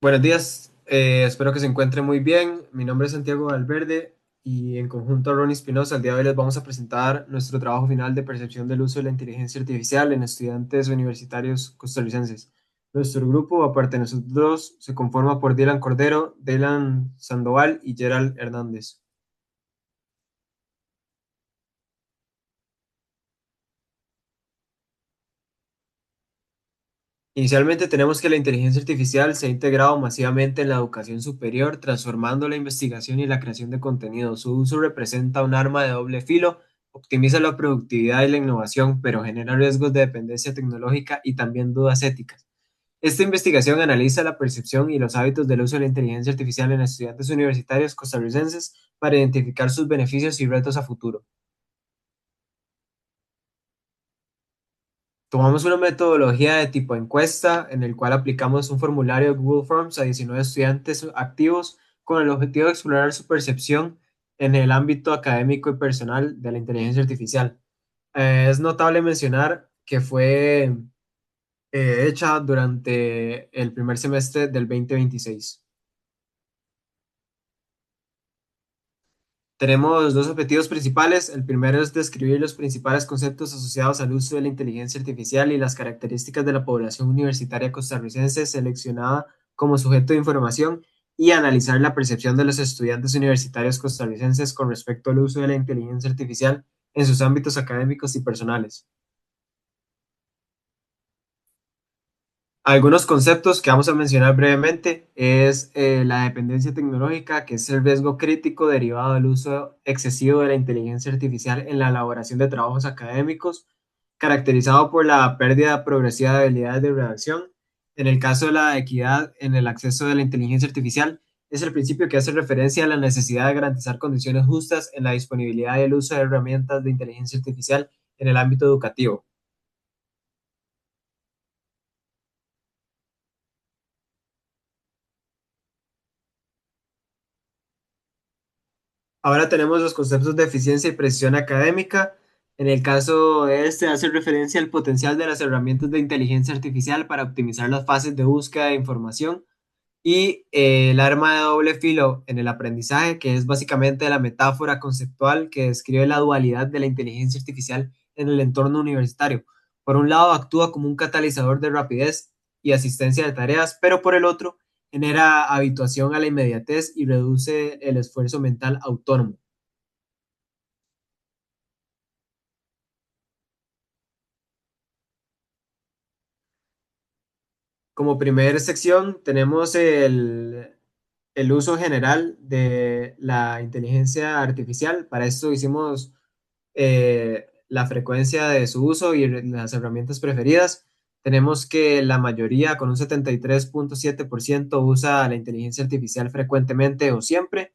Buenos días, espero que se encuentren muy bien. Mi nombre es Santiago Valverde y en conjunto a Ronnie Espinosa, el día de hoy les vamos a presentar nuestro trabajo final de percepción del uso de la inteligencia artificial en estudiantes universitarios costarricenses. Nuestro grupo, aparte de nosotros dos, se conforma por Dylan Cordero, Dylan Sandoval y Gerald Hernández. Inicialmente tenemos que la inteligencia artificial se ha integrado masivamente en la educación superior, transformando la investigación y la creación de contenido. Su uso representa un arma de doble filo, optimiza la productividad y la innovación, pero genera riesgos de dependencia tecnológica y también dudas éticas. Esta investigación analiza la percepción y los hábitos del uso de la inteligencia artificial en estudiantes universitarios costarricenses para identificar sus beneficios y retos a futuro. Tomamos una metodología de tipo encuesta en el cual aplicamos un formulario de Google Forms a 19 estudiantes activos con el objetivo de explorar su percepción en el ámbito académico y personal de la inteligencia artificial. Es notable mencionar que fue hecha durante el primer semestre del 2026. Tenemos dos objetivos principales. El primero es describir los principales conceptos asociados al uso de la inteligencia artificial y las características de la población universitaria costarricense seleccionada como sujeto de información y analizar la percepción de los estudiantes universitarios costarricenses con respecto al uso de la inteligencia artificial en sus ámbitos académicos y personales. Algunos conceptos que vamos a mencionar brevemente es la dependencia tecnológica, que es el riesgo crítico derivado del uso excesivo de la inteligencia artificial en la elaboración de trabajos académicos, caracterizado por la pérdida progresiva de habilidades de redacción. En el caso de la equidad en el acceso de la inteligencia artificial, es el principio que hace referencia a la necesidad de garantizar condiciones justas en la disponibilidad y el uso de herramientas de inteligencia artificial en el ámbito educativo. Ahora tenemos los conceptos de eficiencia y precisión académica. En el caso de este, hace referencia al potencial de las herramientas de inteligencia artificial para optimizar las fases de búsqueda de información y el arma de doble filo en el aprendizaje, que es básicamente la metáfora conceptual que describe la dualidad de la inteligencia artificial en el entorno universitario. Por un lado, actúa como un catalizador de rapidez y asistencia de tareas, pero por el otro, genera habituación a la inmediatez y reduce el esfuerzo mental autónomo. Como primera sección tenemos el uso general de la inteligencia artificial. Para esto hicimos la frecuencia de su uso y las herramientas preferidas. Tenemos que la mayoría, con un 73.7%, usa la inteligencia artificial frecuentemente o siempre.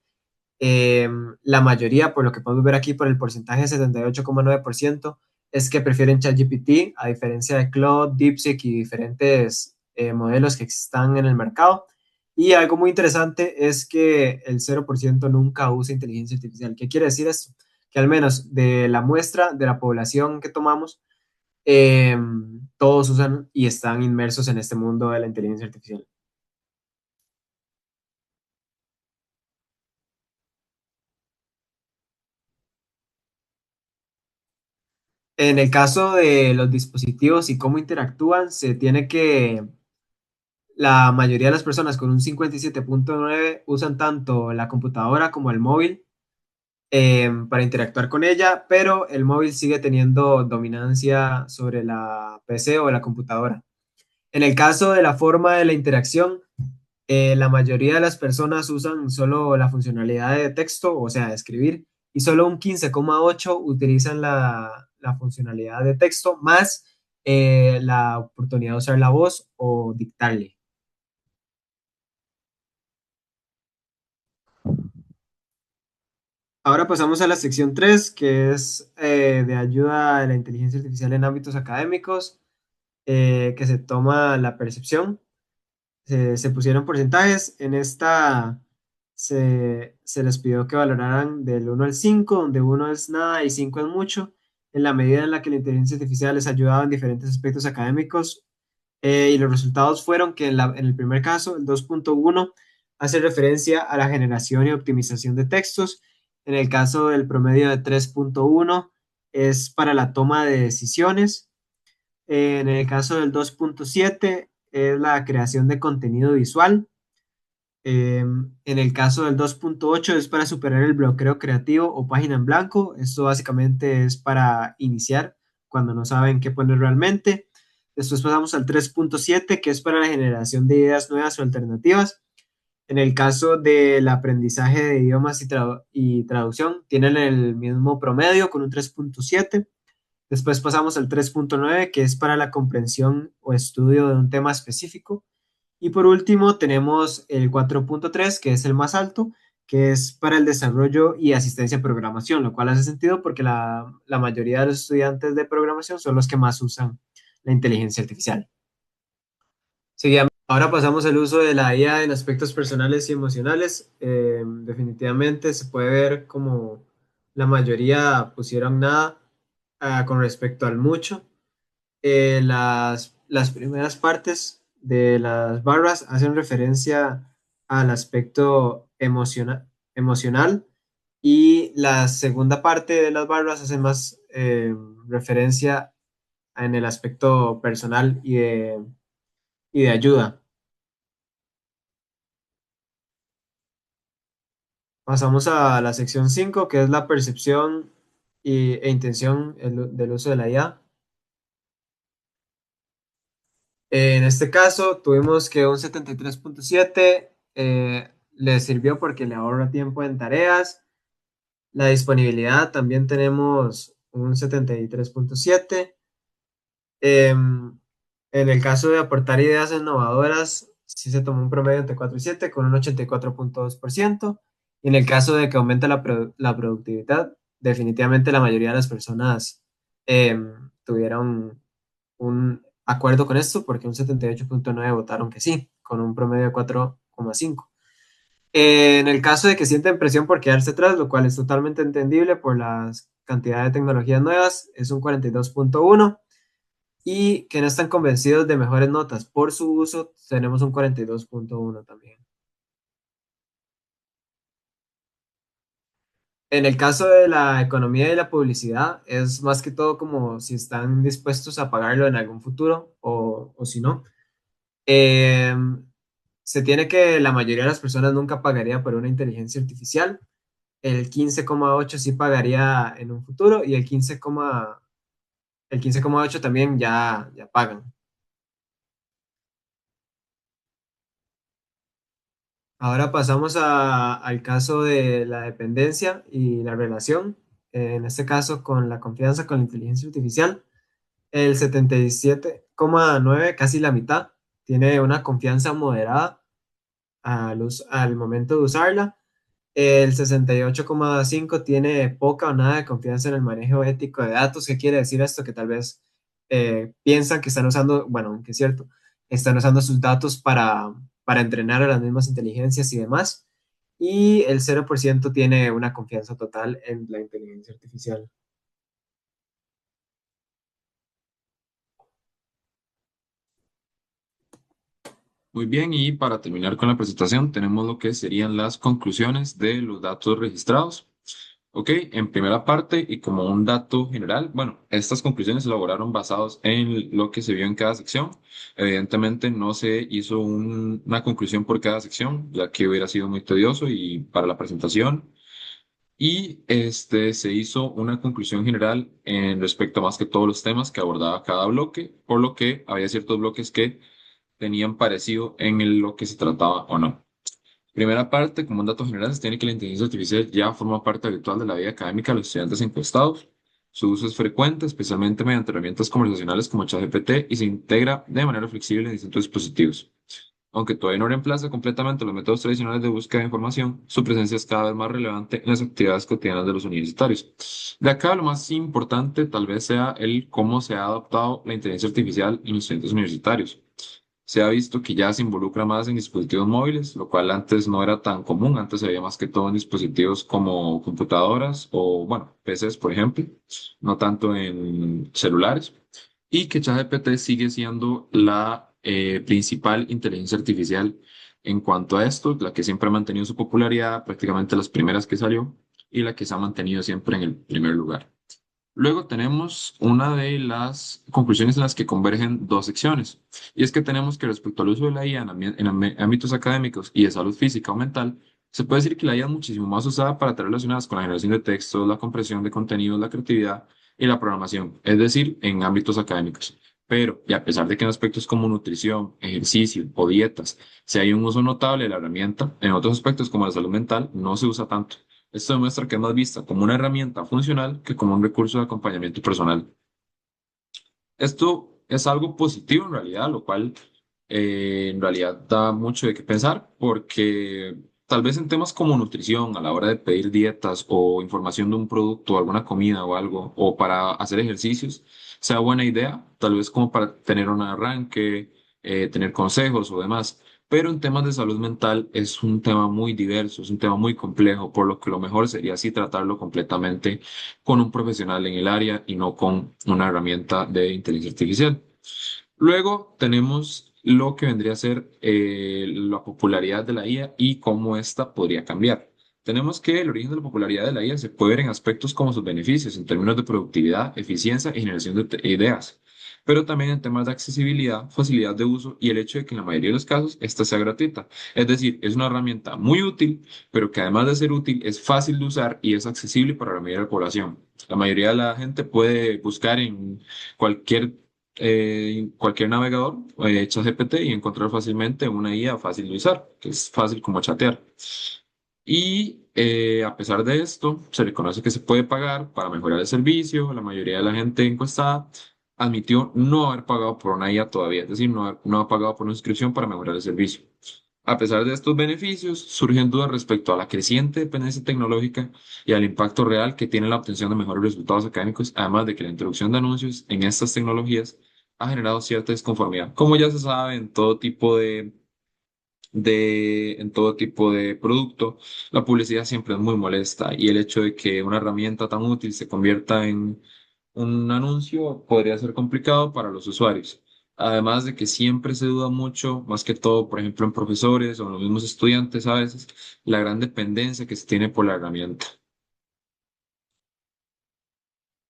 Eh, la mayoría, por lo que podemos ver aquí por el porcentaje 78,9%, es que prefieren ChatGPT a diferencia de Claude, DeepSeek y diferentes modelos que están en el mercado. Y algo muy interesante es que el 0% nunca usa inteligencia artificial. ¿Qué quiere decir esto? Que al menos de la muestra de la población que tomamos, eh, todos usan y están inmersos en este mundo de la inteligencia artificial. En el caso de los dispositivos y cómo interactúan, se tiene que la mayoría de las personas con un 57.9 usan tanto la computadora como el móvil para interactuar con ella, pero el móvil sigue teniendo dominancia sobre la PC o la computadora. En el caso de la forma de la interacción, la mayoría de las personas usan solo la funcionalidad de texto, o sea, de escribir, y solo un 15,8 utilizan la funcionalidad de texto más la oportunidad de usar la voz o dictarle. Ahora pasamos a la sección 3 que es de ayuda a la inteligencia artificial en ámbitos académicos, que se toma la percepción. Se pusieron porcentajes. En esta se les pidió que valoraran del 1 al 5, donde 1 es nada y 5 es mucho, en la medida en la que la inteligencia artificial les ha ayudado en diferentes aspectos académicos. Y los resultados fueron que en el primer caso, el 2.1 hace referencia a la generación y optimización de textos. En el caso del promedio de 3.1 es para la toma de decisiones. En el caso del 2.7 es la creación de contenido visual. En el caso del 2.8 es para superar el bloqueo creativo o página en blanco. Esto básicamente es para iniciar cuando no saben qué poner realmente. Después pasamos al 3.7, que es para la generación de ideas nuevas o alternativas. En el caso del aprendizaje de idiomas y traducción, tienen el mismo promedio con un 3.7. Después pasamos al 3.9, que es para la comprensión o estudio de un tema específico. Y por último, tenemos el 4.3, que es el más alto, que es para el desarrollo y asistencia a programación, lo cual hace sentido porque la mayoría de los estudiantes de programación son los que más usan la inteligencia artificial. Ahora pasamos al uso de la IA en aspectos personales y emocionales. Definitivamente se puede ver como la mayoría pusieron nada con respecto al mucho. Las primeras partes de las barras hacen referencia al aspecto emocional y la segunda parte de las barras hace más referencia en el aspecto personal y de ayuda. Pasamos a la sección 5 que es la percepción e intención del uso de la IA. En este caso, tuvimos que un 73.7 le sirvió porque le ahorra tiempo en tareas. La disponibilidad también tenemos un 73.7. En el caso de aportar ideas innovadoras, sí se tomó un promedio entre 4 y 7 con un 84.2%. Y en el caso de que aumente la productividad, definitivamente la mayoría de las personas tuvieron un acuerdo con esto porque un 78.9 votaron que sí, con un promedio de 4,5. En el caso de que sienten presión por quedarse atrás, lo cual es totalmente entendible por la cantidad de tecnologías nuevas, es un 42.1 y que no están convencidos de mejores notas por su uso, tenemos un 42.1 también. En el caso de la economía y la publicidad, es más que todo como si están dispuestos a pagarlo en algún futuro o si no. Eh, Se tiene que la mayoría de las personas nunca pagaría por una inteligencia artificial. El 15,8 sí pagaría en un futuro y el 15,8 también ya pagan. Ahora pasamos al caso de la dependencia y la relación. En este caso, con la confianza con la inteligencia artificial, el 77,9, casi la mitad, tiene una confianza moderada al momento de usarla. El 68,5 tiene poca o nada de confianza en el manejo ético de datos. ¿Qué quiere decir esto? Que tal vez piensan que están usando, bueno, aunque es cierto, están usando sus datos para entrenar a las mismas inteligencias y demás. Y el 0% tiene una confianza total en la inteligencia artificial. Muy bien, y para terminar con la presentación, tenemos lo que serían las conclusiones de los datos registrados. Ok, en primera parte y como un dato general, bueno, estas conclusiones se elaboraron basados en lo que se vio en cada sección. Evidentemente no se hizo una conclusión por cada sección, ya que hubiera sido muy tedioso y para la presentación. Y se hizo una conclusión general en respecto a más que todos los temas que abordaba cada bloque, por lo que había ciertos bloques que tenían parecido en lo que se trataba o no. Primera parte, como un dato general, se tiene que la inteligencia artificial ya forma parte habitual de la vida académica de los estudiantes encuestados. Su uso es frecuente, especialmente mediante herramientas conversacionales como ChatGPT, y se integra de manera flexible en distintos dispositivos. Aunque todavía no reemplaza completamente los métodos tradicionales de búsqueda de información, su presencia es cada vez más relevante en las actividades cotidianas de los universitarios. De acá lo más importante tal vez sea el cómo se ha adaptado la inteligencia artificial en los estudiantes universitarios. Se ha visto que ya se involucra más en dispositivos móviles, lo cual antes no era tan común. Antes se veía más que todo en dispositivos como computadoras o, bueno, PCs, por ejemplo, no tanto en celulares. Y que ChatGPT sigue siendo la principal inteligencia artificial en cuanto a esto, la que siempre ha mantenido su popularidad, prácticamente las primeras que salió, y la que se ha mantenido siempre en el primer lugar. Luego tenemos una de las conclusiones en las que convergen dos secciones, y es que tenemos que respecto al uso de la IA en ámbitos académicos y de salud física o mental, se puede decir que la IA es muchísimo más usada para tareas relacionadas con la generación de textos, la compresión de contenidos, la creatividad y la programación, es decir, en ámbitos académicos. Pero, y a pesar de que en aspectos como nutrición, ejercicio o dietas, si hay un uso notable de la herramienta, en otros aspectos como la salud mental no se usa tanto. Esto demuestra que es más vista como una herramienta funcional que como un recurso de acompañamiento personal. Esto es algo positivo en realidad, lo cual en realidad da mucho de qué pensar porque tal vez en temas como nutrición, a la hora de pedir dietas o información de un producto, alguna comida o algo, o para hacer ejercicios, sea buena idea, tal vez como para tener un arranque, tener consejos o demás. Pero en temas de salud mental es un tema muy diverso, es un tema muy complejo, por lo que lo mejor sería así tratarlo completamente con un profesional en el área y no con una herramienta de inteligencia artificial. Luego tenemos lo que vendría a ser la popularidad de la IA y cómo ésta podría cambiar. Tenemos que el origen de la popularidad de la IA se puede ver en aspectos como sus beneficios en términos de productividad, eficiencia y generación de ideas, pero también en temas de accesibilidad, facilidad de uso y el hecho de que en la mayoría de los casos esta sea gratuita. Es decir, es una herramienta muy útil, pero que además de ser útil es fácil de usar y es accesible para la mayoría de la población. La mayoría de la gente puede buscar en cualquier navegador, ChatGPT, y encontrar fácilmente una IA fácil de usar, que es fácil como chatear. Y a pesar de esto, se reconoce que se puede pagar para mejorar el servicio. La mayoría de la gente encuestada admitió no haber pagado por una IA todavía, es decir, no ha pagado por una suscripción para mejorar el servicio. A pesar de estos beneficios, surgen dudas respecto a la creciente dependencia tecnológica y al impacto real que tiene la obtención de mejores resultados académicos, además de que la introducción de anuncios en estas tecnologías ha generado cierta desconformidad. Como ya se sabe, en todo tipo de producto, la publicidad siempre es muy molesta y el hecho de que una herramienta tan útil se convierta en un anuncio podría ser complicado para los usuarios. Además de que siempre se duda mucho, más que todo, por ejemplo, en profesores o en los mismos estudiantes a veces, la gran dependencia que se tiene por la herramienta.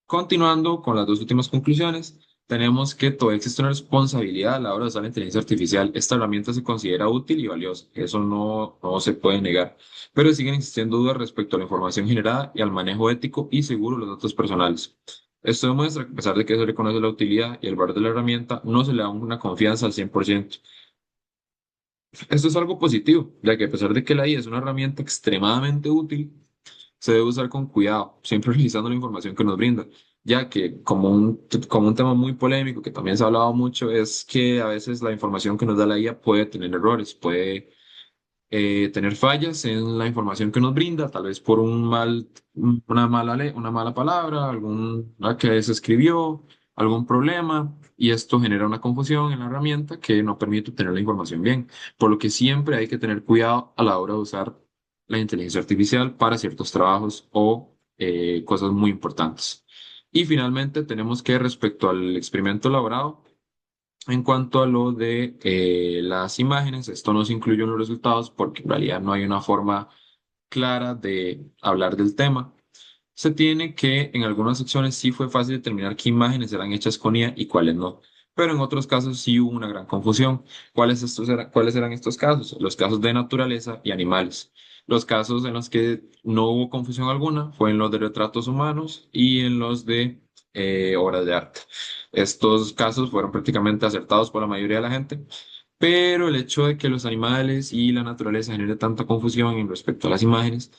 Continuando con las dos últimas conclusiones, tenemos que todavía existe una responsabilidad a la hora de usar la inteligencia artificial. Esta herramienta se considera útil y valiosa, eso no se puede negar, pero siguen existiendo dudas respecto a la información generada y al manejo ético y seguro de los datos personales. Esto demuestra que a pesar de que se reconoce la utilidad y el valor de la herramienta, no se le da una confianza al 100%. Esto es algo positivo, ya que a pesar de que la IA es una herramienta extremadamente útil, se debe usar con cuidado, siempre revisando la información que nos brinda, ya que como un tema muy polémico que también se ha hablado mucho, es que a veces la información que nos da la IA puede tener errores, puede tener fallas en la información que nos brinda, tal vez por una mala palabra, alguna que se escribió, algún problema, y esto genera una confusión en la herramienta que no permite obtener la información bien, por lo que siempre hay que tener cuidado a la hora de usar la inteligencia artificial para ciertos trabajos o cosas muy importantes. Y finalmente tenemos que respecto al experimento elaborado, en cuanto a lo de las imágenes, esto no se incluyó en los resultados porque en realidad no hay una forma clara de hablar del tema. Se tiene que en algunas secciones sí fue fácil determinar qué imágenes eran hechas con IA y cuáles no, pero en otros casos sí hubo una gran confusión. ¿Cuáles eran estos casos? Los casos de naturaleza y animales. Los casos en los que no hubo confusión alguna fue en los de retratos humanos y en los de obras de arte. Estos casos fueron prácticamente acertados por la mayoría de la gente, pero el hecho de que los animales y la naturaleza genere tanta confusión en respecto a las imágenes,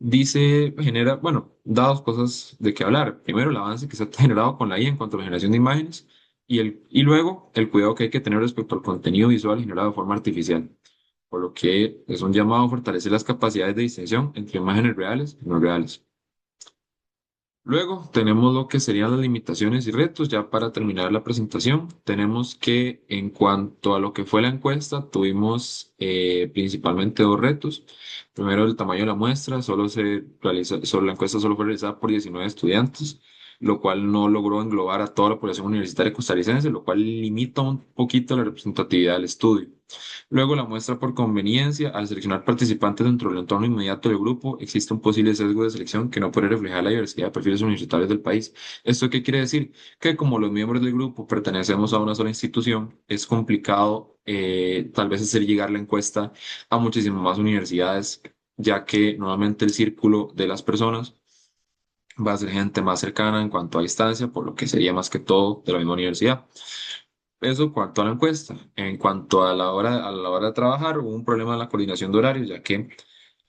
genera, bueno, da dos cosas de qué hablar. Primero, el avance que se ha generado con la IA en cuanto a la generación de imágenes y luego el cuidado que hay que tener respecto al contenido visual generado de forma artificial, por lo que es un llamado a fortalecer las capacidades de distinción entre imágenes reales y no reales. Luego tenemos lo que serían las limitaciones y retos. Ya para terminar la presentación, tenemos que en cuanto a lo que fue la encuesta, tuvimos principalmente dos retos. Primero, el tamaño de la muestra. Solo la encuesta solo fue realizada por 19 estudiantes, lo cual no logró englobar a toda la población universitaria costarricense, lo cual limita un poquito la representatividad del estudio. Luego, la muestra por conveniencia, al seleccionar participantes dentro del entorno inmediato del grupo, existe un posible sesgo de selección que no puede reflejar la diversidad de perfiles universitarios del país. ¿Esto qué quiere decir? Que como los miembros del grupo pertenecemos a una sola institución, es complicado tal vez hacer llegar la encuesta a muchísimas más universidades, ya que normalmente el círculo de las personas va a ser gente más cercana en cuanto a distancia, por lo que sería más que todo de la misma universidad. Eso en cuanto a la encuesta. En cuanto a la hora de trabajar, hubo un problema en la coordinación de horarios, ya que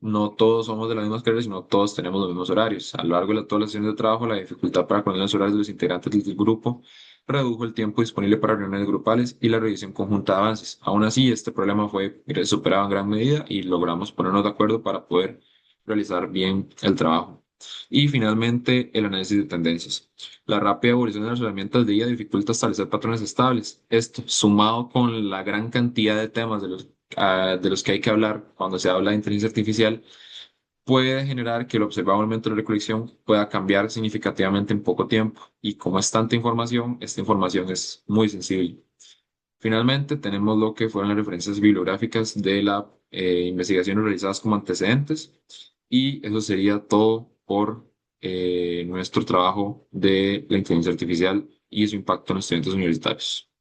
no todos somos de las mismas carreras, sino todos tenemos los mismos horarios. A lo largo de todas las sesiones de trabajo, la dificultad para coordinar los horarios de los integrantes del grupo redujo el tiempo disponible para reuniones grupales y la revisión conjunta de avances. Aún así, este problema fue superado en gran medida y logramos ponernos de acuerdo para poder realizar bien el trabajo. Y finalmente, el análisis de tendencias. La rápida evolución de las herramientas de IA dificulta establecer patrones estables. Esto, sumado con la gran cantidad de temas de los que hay que hablar cuando se habla de inteligencia artificial, puede generar que el observado aumento de recolección pueda cambiar significativamente en poco tiempo. Y como es tanta información, esta información es muy sensible. Finalmente, tenemos lo que fueron las referencias bibliográficas de la investigaciones realizadas como antecedentes. Y eso sería todo por nuestro trabajo de la inteligencia artificial y su impacto en los estudiantes universitarios.